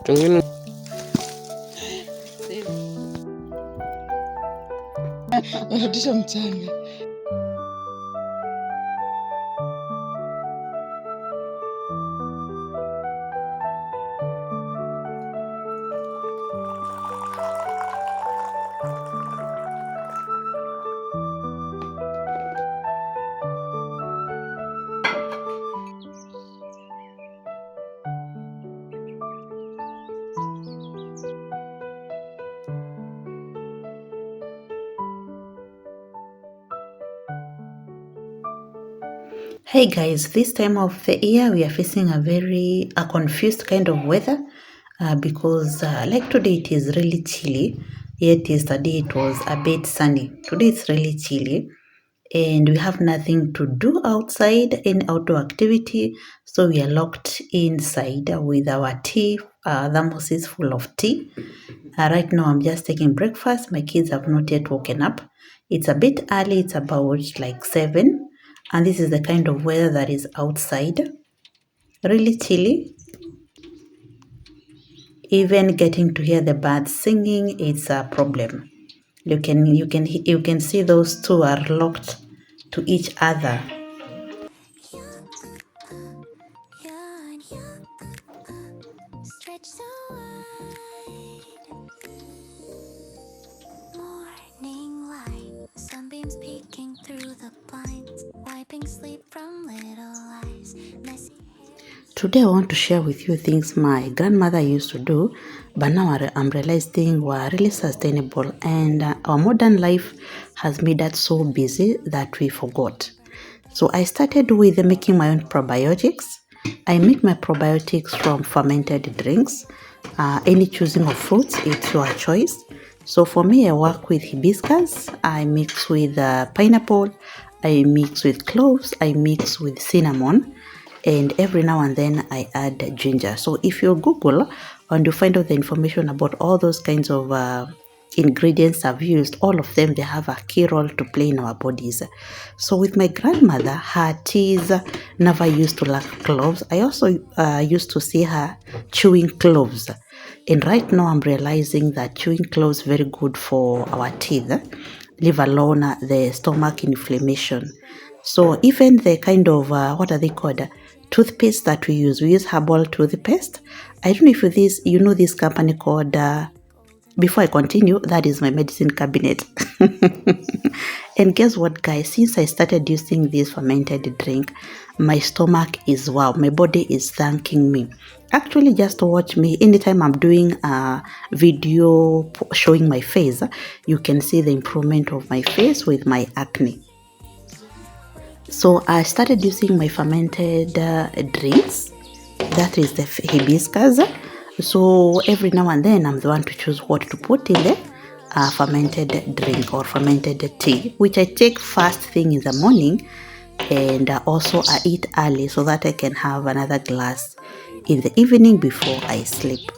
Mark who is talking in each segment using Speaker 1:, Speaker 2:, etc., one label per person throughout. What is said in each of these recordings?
Speaker 1: Tungin.
Speaker 2: Warudisha mchanga.
Speaker 3: Hey guys, this time of the year we are facing a confused kind of weather because like today it is really chilly, yet yesterday it was a bit sunny. Today it's really chilly and we have nothing to do outside, any outdoor activity, so we are locked inside with our tea, thermoses full of tea. Right now I'm just taking breakfast. My kids have not yet woken up. It's a bit early, it's about like 7, and this is the kind of weather that is outside. Really chilly. Even getting to hear the birds singing, it's a problem. You can see those two are locked to each other.
Speaker 4: Morning light, sunbeams peeking through the blinds, wiping sleep from little eyes.
Speaker 3: Today I want to share with you things my grandmother used to do, but now I'm realizing were really sustainable, and our modern life has made us so busy that we forgot. So I started with making my own probiotics. I make my probiotics from fermented drinks. Any choosing of fruits, it's your choice. So for me, I work with hibiscus, I mix with pineapple, I mix with cloves, I mix with cinnamon, and every now and then I add ginger. So if you Google and you find out the information about all those kinds of ingredients I've used, all of them, they have a key role to play in our bodies. So with my grandmother, her teas never used to lack cloves. I also used to see her chewing cloves. And right now I'm realizing that chewing cloves very good for our teeth, leave alone the stomach inflammation. So even the kind of, what are they called? Toothpaste that we use herbal toothpaste. I don't know if you know this company called, before I continue, that is my medicine cabinet. And guess what, guys? Since I started using this fermented drink, my stomach is wow. My body is thanking me. Actually, just watch me. Anytime I'm doing a video showing my face, you can see the improvement of my face with my acne. So I started using my fermented drinks. That is the hibiscus. So every now and then I'm the one to choose what to put in the fermented drink or fermented tea, which I take first thing in the morning, and also I eat early so that I can have another glass in the evening before I sleep.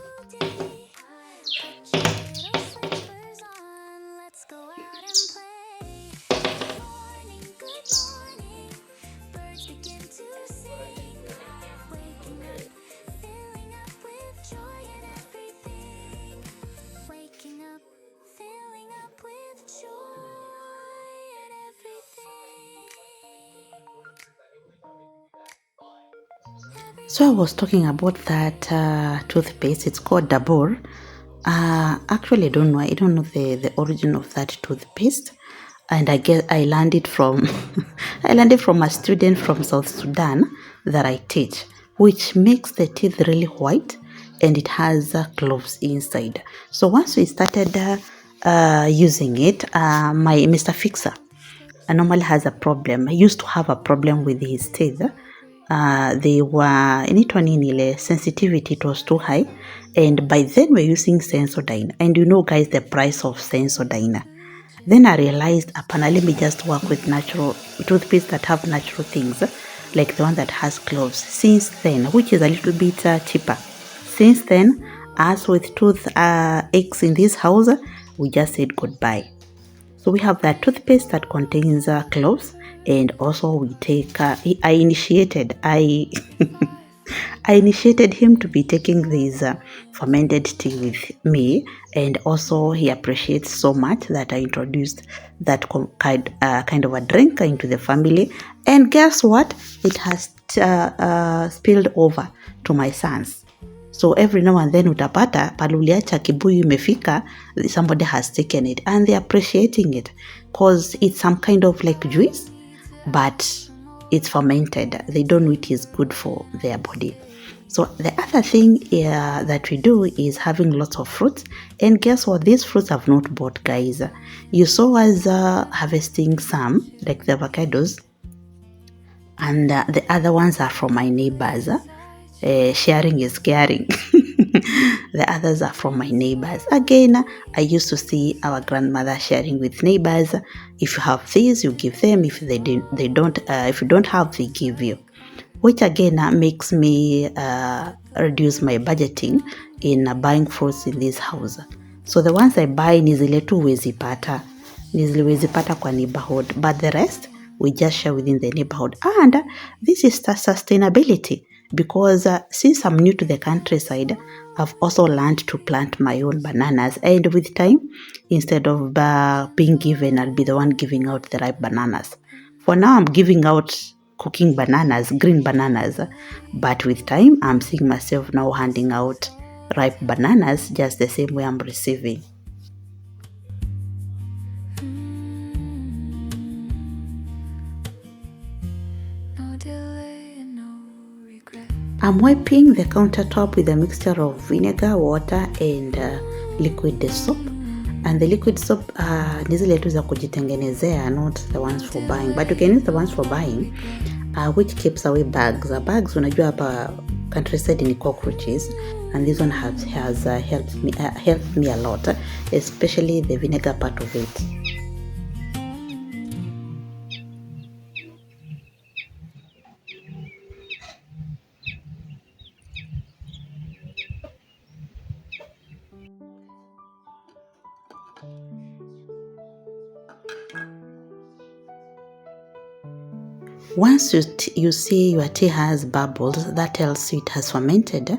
Speaker 3: So I was talking about that toothpaste. It's called Dabur. Actually, I don't know the origin of that toothpaste, and I guess I learned it from I learned it from a student from South Sudan that I teach, which makes the teeth really white, and it has cloves inside. So once we started using it, my Mr. Fixer normally has a problem. He used to have a problem with his teeth. They were sensitivity, it was too high, and by then we're using Sensodyne, and you know guys the price of Sensodyne. Then I realized let me just work with natural toothpaste that have natural things, like the one that has cloves. Since then, which is a little bit cheaper. Since then, as with tooth aches in this house, we just said goodbye. So we have that toothpaste that contains cloves, and also we take. I initiated. I I initiated him to be taking this fermented tea with me, and also he appreciates so much that I introduced that kind of a drink into the family. And guess what? It has spilled over to my sons. So every now and then utapata paluliacha kibuyu imefika, somebody has taken it and they're appreciating it because it's some kind of like juice, but it's fermented. They don't know it is good for their body. So the other thing that we do is having lots of fruits. And guess what? These fruits I've not bought, guys. You saw us harvesting some, like the avocados, and the other ones are from my neighbors. Sharing is caring. The others are from my neighbors. Again, I used to see our grandmother sharing with neighbors. If you have these, you give them. If they don't. If you don't have, they give you. Which again makes me reduce my budgeting in buying fruits in this house. So the ones I buy ni zile tu huwezi pata kwa neighborhood, but the rest we just share within the neighborhood. And this is sustainability, because since I'm new to the countryside, I've also learned to plant my own bananas, and with time, instead of being given, I'll be the one giving out the ripe bananas. For now, I'm giving out cooking bananas, green bananas, but with time, I'm seeing myself now handing out ripe bananas just the same way I'm receiving. I'm wiping the countertop with a mixture of vinegar, water, and liquid soap. And the liquid soap ni zile tu za kujitengenezea, not the ones for buying. But you can use the ones for buying, which keeps away bugs. Bugs, unajua hapa countryside ni cockroaches, and this one has helped me a lot, especially the vinegar part of it. Once you see your tea has bubbles, that tells you it has fermented.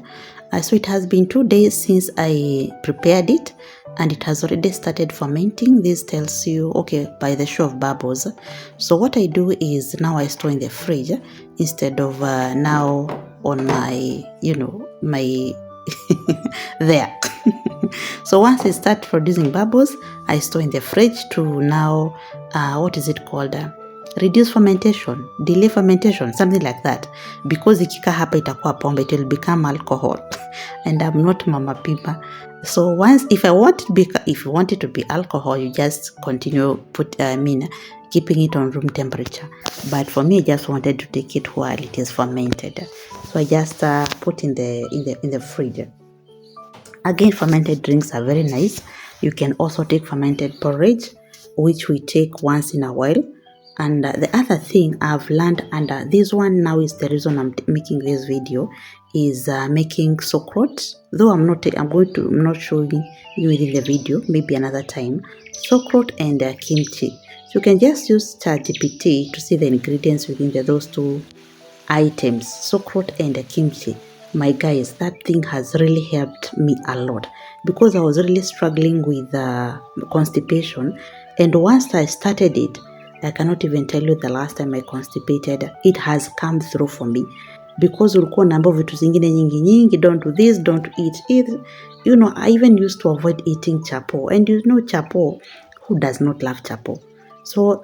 Speaker 3: So it has been 2 days since I prepared it, and it has already started fermenting. This tells you, okay, by the show of bubbles. So what I do is now I store in the fridge instead of now on my, my there. So once it starts producing bubbles, I store in the fridge to now, what is it called? Reduce fermentation, delay fermentation, something like that. Because ikika hapa itakuwa pombe, it will become alcohol. And I'm not Mama Pima. So once, if you want it to be alcohol, you just continue keeping it on room temperature. But for me, I just wanted to take it while it is fermented. So I just put in the fridge. Again, fermented drinks are very nice. You can also take fermented porridge, which we take once in a while. And the other thing I've learned, and this one now is the reason I'm making this video, is making sokraut. Though I'm not showing you within the video, maybe another time. Sokraut and kimchi. So you can just use ChatGPT to see the ingredients within those two items, sokraut and kimchi. My guys, that thing has really helped me a lot, because I was really struggling with constipation. And once I started it, I cannot even tell you the last time I constipated. It has come through for me, because ulikuwa naambiwa vitu zingine nyingi, don't do this, don't eat it. I even used to avoid eating chapo, and chapo, who does not love chapo? So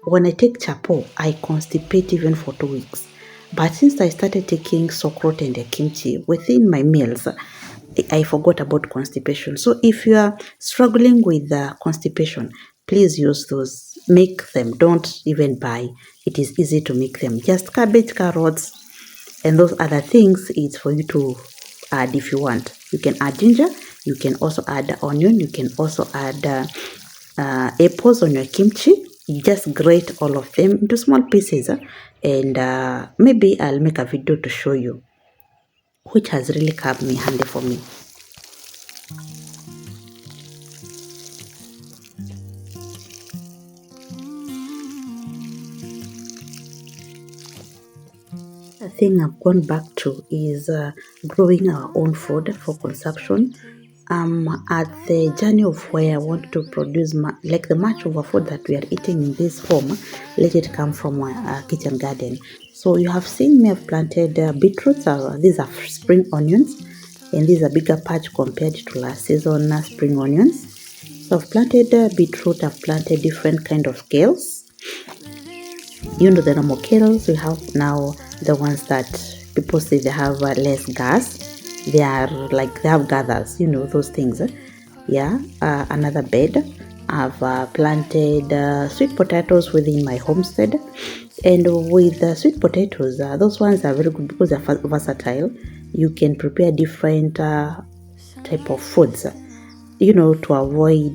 Speaker 3: when I take chapo, I constipate even for 2 weeks. But since I started taking sokraut and kimchi within my meals, I forgot about constipation. So if you are struggling with constipation, please use those. Make them. Don't even buy. It is easy to make them. Just cabbage, carrots, and those other things. It's for you to add if you want. You can add ginger. You can also add onion. You can also add apples on your kimchi. You just grate all of them into small pieces, and maybe I'll make a video to show you, which has really come handy for me. The thing I've gone back to is growing our own food for consumption. At the journey of where I want to produce like the much of our food that we are eating in this form, let it come from our kitchen garden. So you have seen me have planted beetroots. These are spring onions, and these are bigger patch compared to last season spring onions. So I've planted beetroot. I've planted different kind of kales. The normal kettles we have now, the ones that people say they have less gas, they are like they have gathers, those things. Another bed, I've planted sweet potatoes within my homestead. And with sweet potatoes, those ones are very good because they're versatile. You can prepare different type of foods, to avoid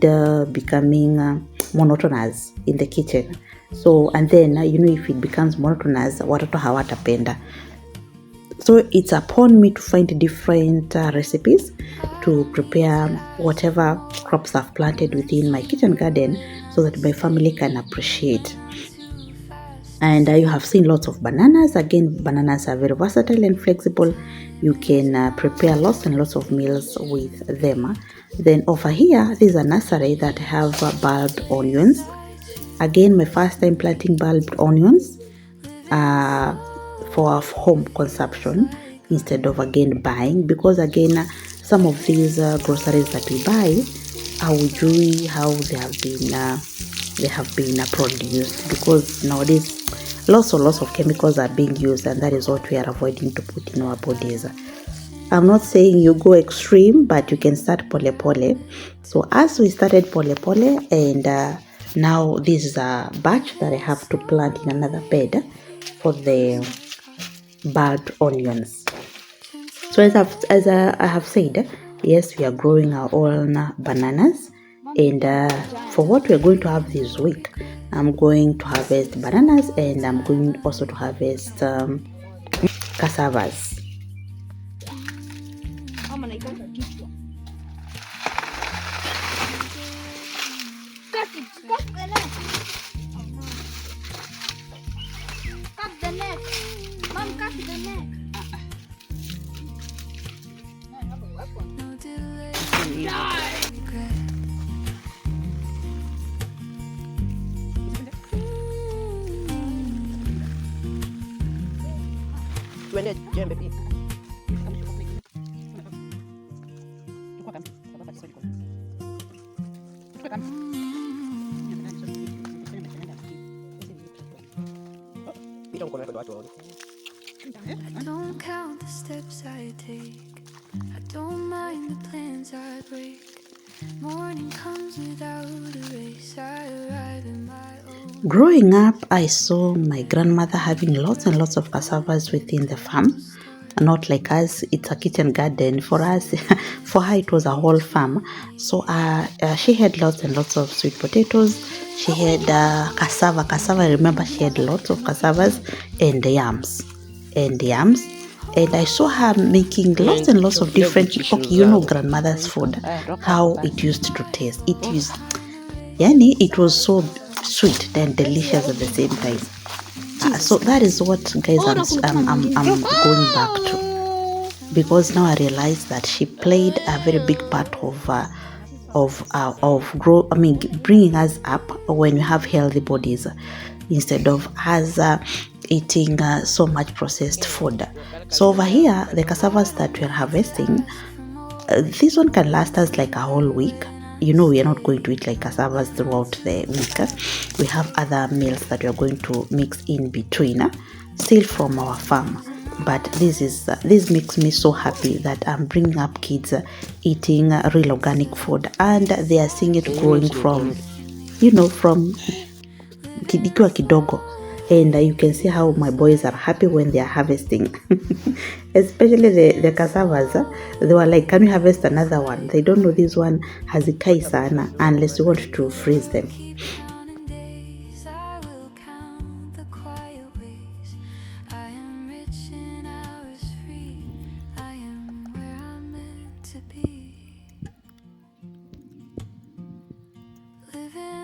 Speaker 3: becoming monotonous in the kitchen. So, and then, if it becomes monotonous, watoto hawatapenda. So it's upon me to find different recipes to prepare whatever crops I've planted within my kitchen garden so that my family can appreciate. And you have seen lots of bananas. Again, bananas are very versatile and flexible. You can prepare lots and lots of meals with them. Then over here, there's a nursery that have bulbed onions. Again, my first time planting bulbed onions for home consumption instead of again buying, because again, some of these groceries that we buy, haujui how they have been produced, because nowadays lots of chemicals are being used, and that is what we are avoiding to put in our bodies. I'm not saying you go extreme, but you can start pole. So as we started pole, and now this is a batch that I have to plant in another bed for the bulbed onions. So as I have said, yes, we are growing our own bananas, and for what we are going to have this week, I'm going to harvest bananas, and I'm going also to harvest cassavas.
Speaker 2: Cut the neck. Mom, cut the neck.
Speaker 4: No delay. I don't count the steps I take. I don't mind the plans I break. Morning comes without a race. I arrive in my own.
Speaker 3: Growing up, I saw my grandmother having lots and lots of cassavas within the farm. Not like us, it's a kitchen garden. For us, for her, it was a whole farm. So she had lots and lots of sweet potatoes. She had cassava. I remember she had lots of cassavas and yams. And I saw her making lots and lots of different, grandmother's food, how it used to taste. It was so sweet and delicious at the same time. So that is what, guys, I'm going back to, because now I realize that she played a very big part bringing us up when we have healthy bodies, instead of us eating so much processed food. So over here, the cassavas that we are harvesting, this one can last us like a whole week. We are not going to eat like cassavas throughout the week. We have other meals that we are going to mix in between, still from our farm. But this makes me so happy that I'm bringing up kids eating real organic food, and they are seeing it growing from ikiwa kidogo. And you can see how my boys are happy when they are harvesting. Especially the cassavas. They were like, can we harvest another one? They don't know this one has a kai sana unless you want to freeze them.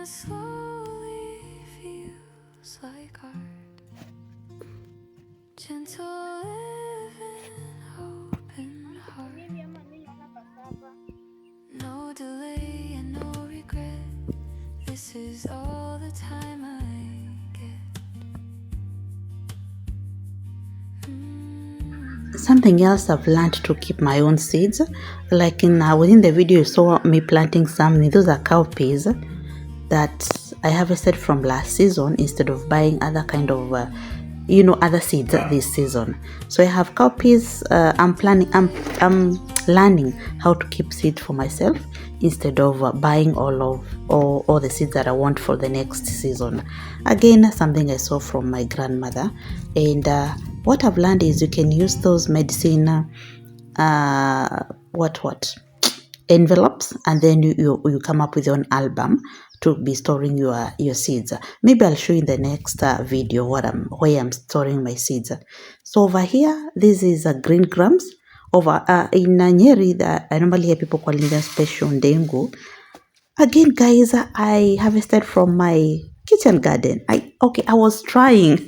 Speaker 4: Slowly feels like art. Gentle this is all the time I get.
Speaker 3: Something else I've learned to keep my own seeds, like within the video you saw me planting some. Those are cowpeas that I harvested from last season instead of buying other kind of other seeds this season. So I have cowpeas. I'm learning how to keep seeds for myself instead of buying all the seeds that I want for the next season. Again, something I saw from my grandmother. And what I've learned is you can use those medicine envelopes, and then you come up with your own album to be storing your seeds. Maybe I'll show you in the next video where I'm storing my seeds. So over here, this is green grams. Over in Nyeri, I normally hear people calling them special ndengu. Again, guys, I harvested from my kitchen garden. I was trying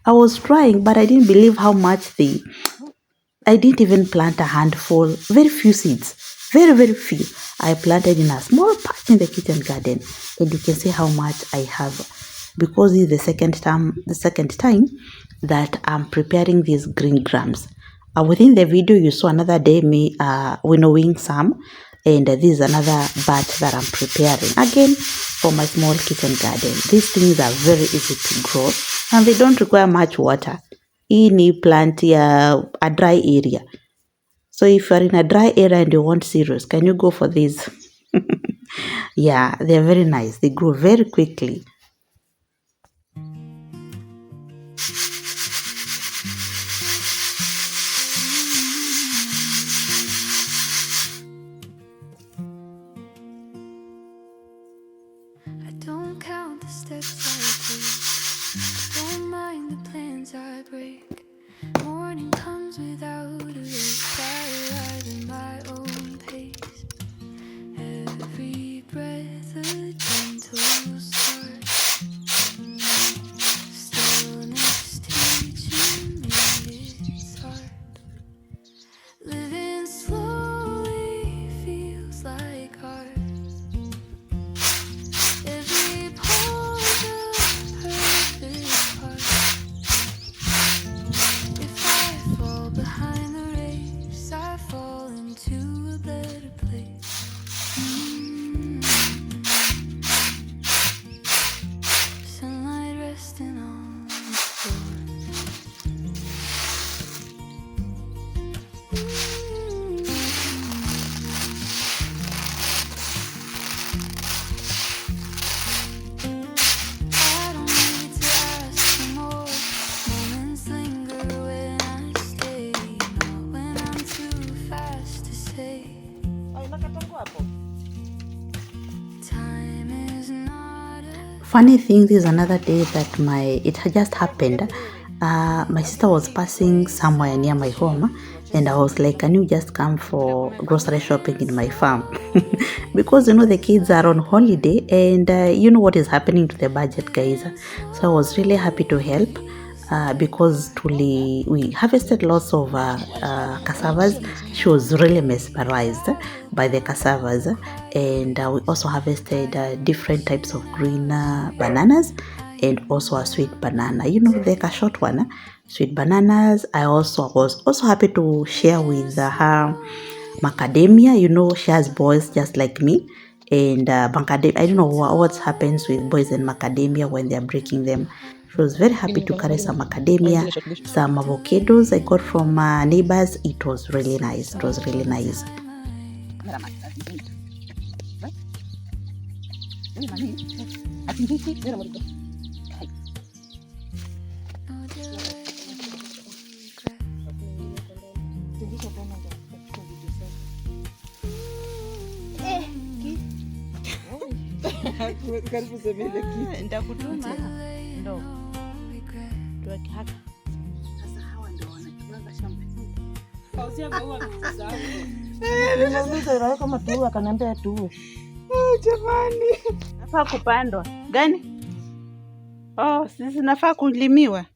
Speaker 3: but I didn't believe how much I didn't even plant a handful, very few seeds, very few. I planted in a small patch in the kitchen garden, and you can see how much I have, because this is the second time that I'm preparing these green grams. Within the video, you saw another day me winnowing some, and this is another batch that I'm preparing again for my small kitchen garden. These things are very easy to grow, and they don't require much water. Any plant a dry area. So if you're in a dry area and you want cereals, can you go for these? Yeah, they're very nice. They grow very quickly.
Speaker 4: I don't count the steps I take, don't mind the plans I break. Morning comes without a race, I arrive at my own pace. Every breath a gentle start, stillness teaching me it's hard. Living slowly feels like art. Every pause a perfect part. If I fall behind the race, I fall into a better place. Sunlight resting on the floor. I don't need to ask for more. Moments linger when I stay, not when I'm too fast to say. Time is not a
Speaker 3: Funny thing, this is another day that it had just happened. My sister was passing somewhere near my home, and I was like, can you just come for grocery shopping in my farm? Because the kids are on holiday, and you know what is happening to the budget, guys. So I was really happy to help. Because truly we harvested lots of cassavas. She was really mesmerized by the cassavas, and we also harvested different types of green bananas, and also a sweet banana, like a short one, sweet bananas. I was also happy to share with her macadamia. She has boys just like me, and macadamia, I don't know what happens with boys and macadamia when they're breaking them. She was very happy to carry some macadamia, some avocados I got from neighbors. It was really nice. It was really nice.
Speaker 4: no delay,
Speaker 3: Nitakutuma ndo
Speaker 4: regret.
Speaker 3: tuweke hapa. Sasa hawa ndio wanachunga shamba. Kama tu akaniambia tu. Jamani. Nafaa kupandwa. Gani? Oh, sisi nafaa kulimiwa.